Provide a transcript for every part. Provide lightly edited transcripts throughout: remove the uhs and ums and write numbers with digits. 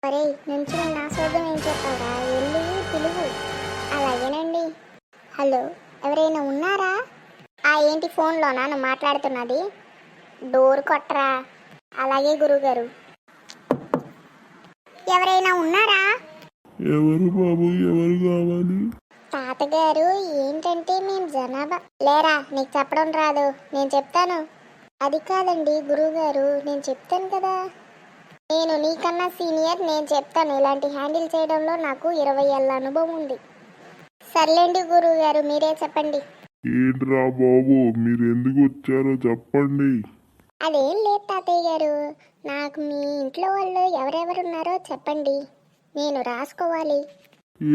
అరే నుంచి నా సోదం ఏం చెప్పారా వెళ్ళి పిలువు. అలాగేనండి. హలో, ఎవరైనా ఉన్నారా? ఏంటి ఫోన్లోనా నువ్వు మాట్లాడుతున్నది? డోర్ కొట్టరా. అలాగే గురుగారు. ఎవరైనా ఉన్నారా? ఎవరు బాబు, ఎవరు కావాలి? తాతగారు, ఏంటంటే మేము జనాభా లేరా, నీకు చెప్పడం రాదు, నేను చెప్తాను. అది కాదండి గురువుగారు, నేను చెప్తాను కదా. నేను నీకన్నా సీనియర్, నేను చెప్తాను. ఇలాంటి హ్యాండిల్ చేయడంలో నాకు 20 ఏళ్ళ అనుభవం ఉంది. సర్లేండి గురువుగారు, మీరే చెప్పండి. ఏంట్రా బాబు, మీరు ఎందుకు వచ్చారో చెప్పండి. అదేం లేదు తాతయ్య గారు, నాకు మీ ఇంట్లో వాళ్ళు ఎవరెవరున్నారో చెప్పండి, నేను రాసుకోవాలి.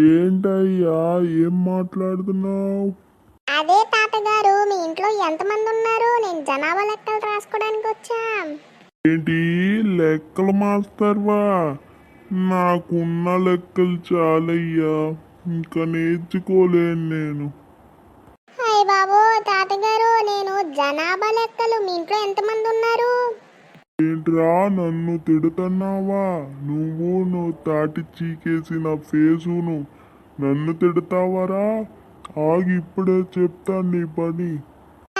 ఏంటయ్యా, ఏం మాట్లాడుతున్నావు? అదే తాతగారు, మీ ఇంట్లో ఎంతమంది ఉన్నారు, నేను జనాభా లెక్కలు రాసుకోవడానికి వచ్చాం. ఏంటి లెక్కలు మాస్టర్వా? నాకున్న లెక్కలు చాలయ్యా, ఇంకా నేర్చుకోలేను నేను. అయ్య బాబు తాతగారు, నేను జనాభా లెక్కలు, మీ ఇంట్లో ఎంతమంది ఉన్నారు? ఏంట్రా నన్ను తిడుతున్నావా? నువ్వు తాటి చీకేసిన ఫేసును నన్ను తిడతావరా? ఆగి ఇప్పుడే చెప్తాను నీ పని.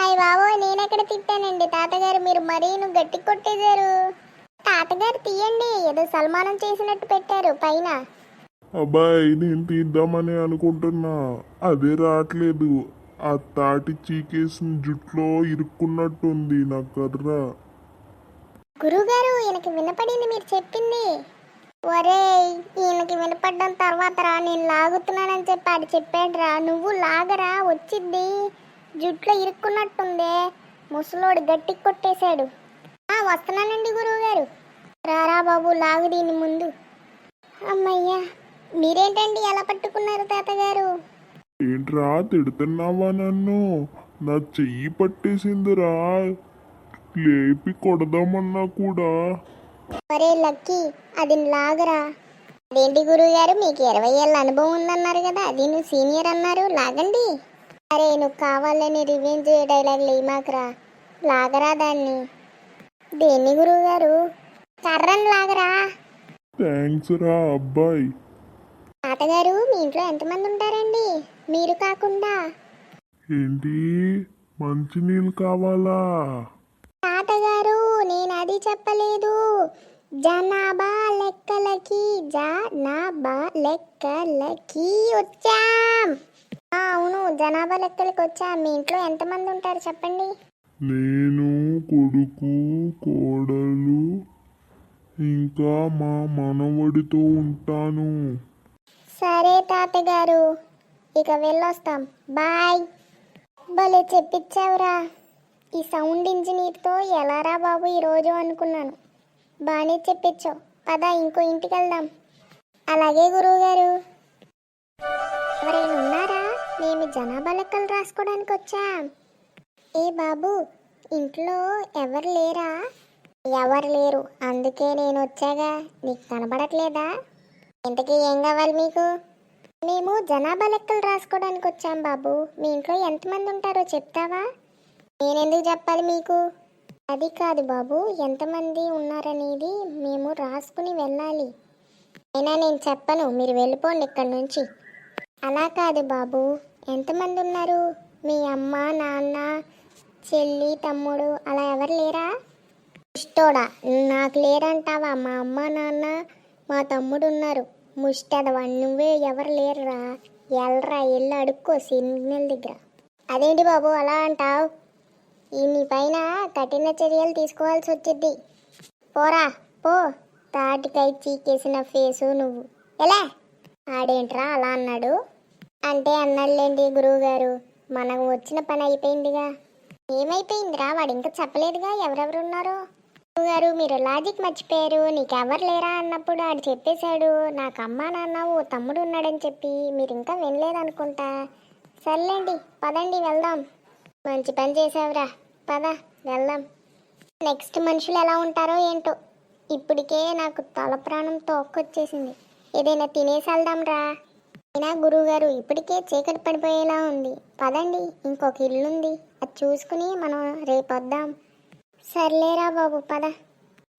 అయ్య బాబు, నేనెక్కడ తిట్టానండి తాతగారు, మీరు మరీ గట్టి కొట్టేశారు. తాతగారు తీయండి, ఏదో సల్మానం చేసినట్టు పెట్టారు పైన. అబ్బాయి, నేను తీద్దామని అనుకుంటున్నా, అదే రావట్లేదు. ఆ తాటి చీకేసిన జుట్లో ఇరుక్కున్నట్టుంది నా కర్ర. గురుగారు, ఈయనకి వినపడింది మీరు చెప్పింది. ఒరేయ్, ఈయనకి వినపడ్డం తర్వాత రా, నేను లాగుతున్నానని చెప్పి ఆడు చెప్పాడురా. నువ్వు లాగరా, వచ్చిద్ది. జుట్లో ఇరుక్కున్నట్టుందే. ముసలోడు గట్టి కొట్టేశాడు. వస్తున్నానండి గురువుగారు. రారా బాబు, లాగు దీన్ని ముందు. అమ్మయ్యా, మీరేంటండి ఎలా పట్టుకున్నారు తాతగారు? ఏంట్రా తిడుతున్నావా నన్ను? నా చెయ్యి పట్టేసిందిరా, లేపి కొడదామన్నా కూడా. ఒరే లక్కీ, అది లాగరా. అదేంటి గురువుగారు, మీకు 20 ఏళ్ళ అనుభవం ఉందన్నారు కదా, అది నువ్వు సీనియర్ అన్నారు, లాగండి. అరే, నువ్వు కావాలని రివెంజ్ డైలాగ్ లేమాకరా, లాగరా దాన్ని. దేన్ని గురువుగారు? కర్రను లాగరా. థ్యాంక్స్ రా అబ్బాయి. తాతగారు, మీ ఇంట్లో ఎంతమంది ఉంటారండి మీరు కాకుండా? ఏంటి, మంచినీళ్ళు కావాలా? తాతగారు, నేను అది చెప్పలేదు. జనాభా లెక్కలకి, జనాభా లెక్కలకి వచ్చాం. అవును, జనాభా లెక్కలకి వచ్చాం. మీ ఇంట్లో ఎంతమంది ఉంటారు చెప్పండి. నేను, కొడుకు, కోడలు, ఇంకా మా మనవడితో ఉంటాను. సరే తాతగారు, ఇక వెళ్ళొస్తాం, బాయ్. భలే చెప్పించావురా. ఈ సౌండ్ ఇంజనీర్తో ఎలారా బాబు ఈరోజు అనుకున్నాను. బాగానే చెప్పించావు. పద, ఇంకో ఇంటికి వెళ్దాం. అలాగే గురువుగారు. ఎవరైనా ఉన్నారా? మేము జనాభా లెక్కలు రాసుకోవడానికి వచ్చాం. ఏ బాబు, ఇంట్లో ఎవరు లేరా? ఎవరు లేరు, అందుకే నేను వచ్చాగా. నీకు కనబడట్లేదా? ఇంతకీ ఏం కావాలి మీకు? మేము జనాభా లెక్కలు రాసుకోవడానికి వచ్చాం బాబు. మీ ఇంట్లో ఎంతమంది ఉంటారో చెప్తావా? నేనెందుకు చెప్పాలి మీకు? అది కాదు బాబు, ఎంతమంది ఉన్నారనేది మేము రాసుకుని వెళ్ళాలి. అయినా నేను చెప్పను, మీరు వెళ్ళిపోండి ఇక్కడి నుంచి. అలా కాదు బాబు, ఎంతమంది ఉన్నారు? మీ అమ్మ, నాన్న, చెల్లి, తమ్ముడు అలా ఎవరు లేరా? ముష్టోడా, నాకు లేరంటావా? మా అమ్మ, నాన్న, మా తమ్ముడు ఉన్నారు. ముష్టదవా, నువ్వే ఎవరు లేరురా. ఎల్రా, ఎల్లు అడుక్కో సిగ్నల్ దగ్గర. అదేంటి బాబు అలా అంటావు? నీ పైన కఠిన చర్యలు తీసుకోవాల్సి వచ్చింది. పోరా పో, తాటికై చీకేసిన ఫేసు నువ్వు. ఎలా? ఆడేంట్రా అలా అన్నాడు? అంటే అన్నాడులేండి గురువుగారు, మనకు వచ్చిన పని అయిపోయిందిగా. ఏమైపోయిందిరా? వాడు ఇంకా చెప్పలేదుగా ఎవరెవరున్నారో. గురువుగారు, మీరు లాజిక్ మర్చిపోయారు. నీకెవరు లేరా అన్నప్పుడు ఆడు చెప్పేశాడు. నాకు అమ్మ, నాన్న, ఓ తమ్ముడు ఉన్నాడని చెప్పి. మీరు ఇంకా వినలేదనుకుంటా. సర్లేండి, పదండి వెళ్దాం. మంచి పని చేసావురా, పద వెళ్దాం. నెక్స్ట్ మనుషులు ఎలా ఉంటారో ఏంటో. ఇప్పటికే నాకు తల ప్రాణం తోక్కొచ్చేసింది. ఏదైనా తినేసి వెళ్దాం రా. అయినా గురువుగారు, ఇప్పటికే చీకటి పడిపోయేలా ఉంది. పదండి, ఇంకొక ఇల్లుంది, అది చూసుకుని మనం రేపు వద్దాం. సర్లేరా బాబు, పద.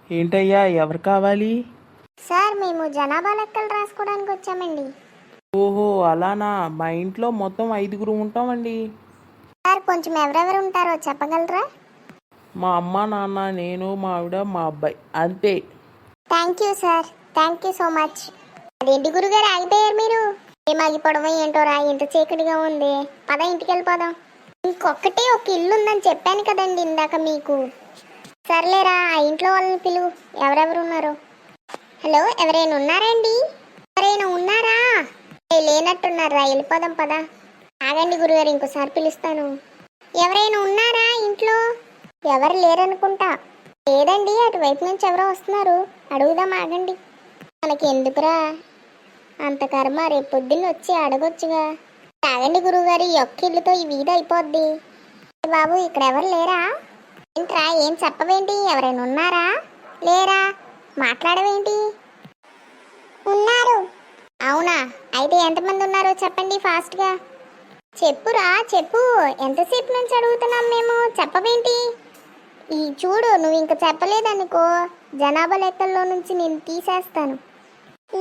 ఏంటయ్యా, ఎవరు కావాలి? సార్ మేము జనాభా లెక్కలు రాసుకోవడానికి వచ్చామండి. ఓహో అలానా, మా ఇంట్లో మొత్తం 5గురు ఉంటామండి. సార్ కొంచెం ఎవరెవరు ఉంటారో చెప్పగలరా? మా అమ్మ నాన్న, నేను, మా ఆవిడ, మా అబ్బాయి, అంతే. Thank you sir, thank you so much. అదేంటి గురుగారు ఆగిపోయారు మీరు? ఏం ఆగిపోవడమో ఏంటోరా, ఇంత చీకటిగా ఉంది. పద ఇంటికి వెళ్ళిపోదాం. ఇంకొకటి ఒక ఇల్లు ఉందని చెప్పాను కదండి ఇందాక మీకు. సర్లేరా, ఆ ఇంట్లో వాళ్ళని పిలువు, ఎవరెవరు ఉన్నారో. హలో, ఎవరైనా ఉన్నారండి? ఎవరైనా ఉన్నారా? లేనట్టున్నారా, వెళ్ళిపోదాం పదా. ఆగండి గురుగారు, ఇంకోసారి పిలుస్తాను. ఎవరైనా ఉన్నారా ఇంట్లో? ఎవరు లేరనుకుంటా. లేదండి, అటువైపు నుంచి ఎవరో వస్తున్నారు, అడుగుదాం ఆగండి. మనకి ఎందుకురా అంత కర్మ, రేపు పొద్దున్న వచ్చి అడగొచ్చుగా. ఆగండి గురువుగారు, ఈ ఒక్క ఇల్లుతో ఈ వీధి అయిపోద్ది. బాబు ఇక్కడ ఎవరు లేరా? ఏంట్రా, ఏం చెప్పవేంటి? ఎవరైనా ఉన్నారా లేరా? మాట్లాడవేంటి? ఉన్నారు. అవునా, అయితే ఎంతమంది ఉన్నారో చెప్పండి ఫాస్ట్గా. చెప్పురా చెప్పు, ఎంతసేపు నుంచి అడుగుతున్నాం మేము, చెప్పవేంటి? ఈ చూడు, నువ్వు ఇంక చెప్పలేదనుకో జనాభా లెక్కల్లో నుంచి నేను తీసేస్తాను.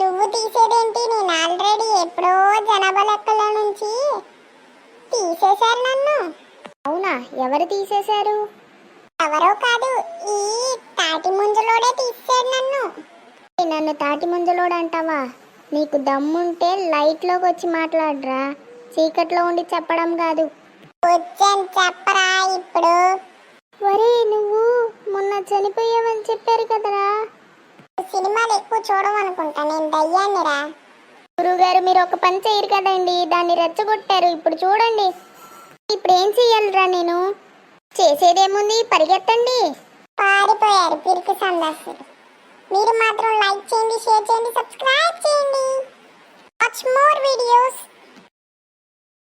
నువ్వు తీసేదేంటి? నేను ఆల్రెడీ ఎప్పుడో జనాభా లెక్కల నుంచి తీసేశారు నన్ను. అవునా, ఎవరు తీసేశారు? ఎవరో కాదు, ఈ తాటి ముంజలోడే తీసేశాడు నన్ను. నన్ను తాటి ముంజలోడు అంటావా? నీకు దమ్ముంటే లైట్లోకి వచ్చి మాట్లాడరా, చీకట్లో ఉండి చెప్పడం కాదు. వచ్చాను చెప్పరా ఇప్పుడు. వరే, నువ్వు మొన్న చనిపోయావని చెప్పారు కదరా. సినిమాలు ఎక్కువ చూడమనుకుంటా, నేను దయ్యాన్నిరా. గురువుగారు మీరు ఒక పని చేయరు కదండి, దాన్ని రెచ్చగొట్టారు. ఇప్పుడు చూడండి, ఇప్పుడు ఏం చెయ్యాలిరా నేను? చేసేదేముంది, పరిగెత్తండి. పారిపోయారు పిరికి సందర్శులు. మీరు మాత్రం లైక్ చేయండి, షేర్ చేయండి, సబ్స్క్రైబ్ చేయండి. Watch more videos.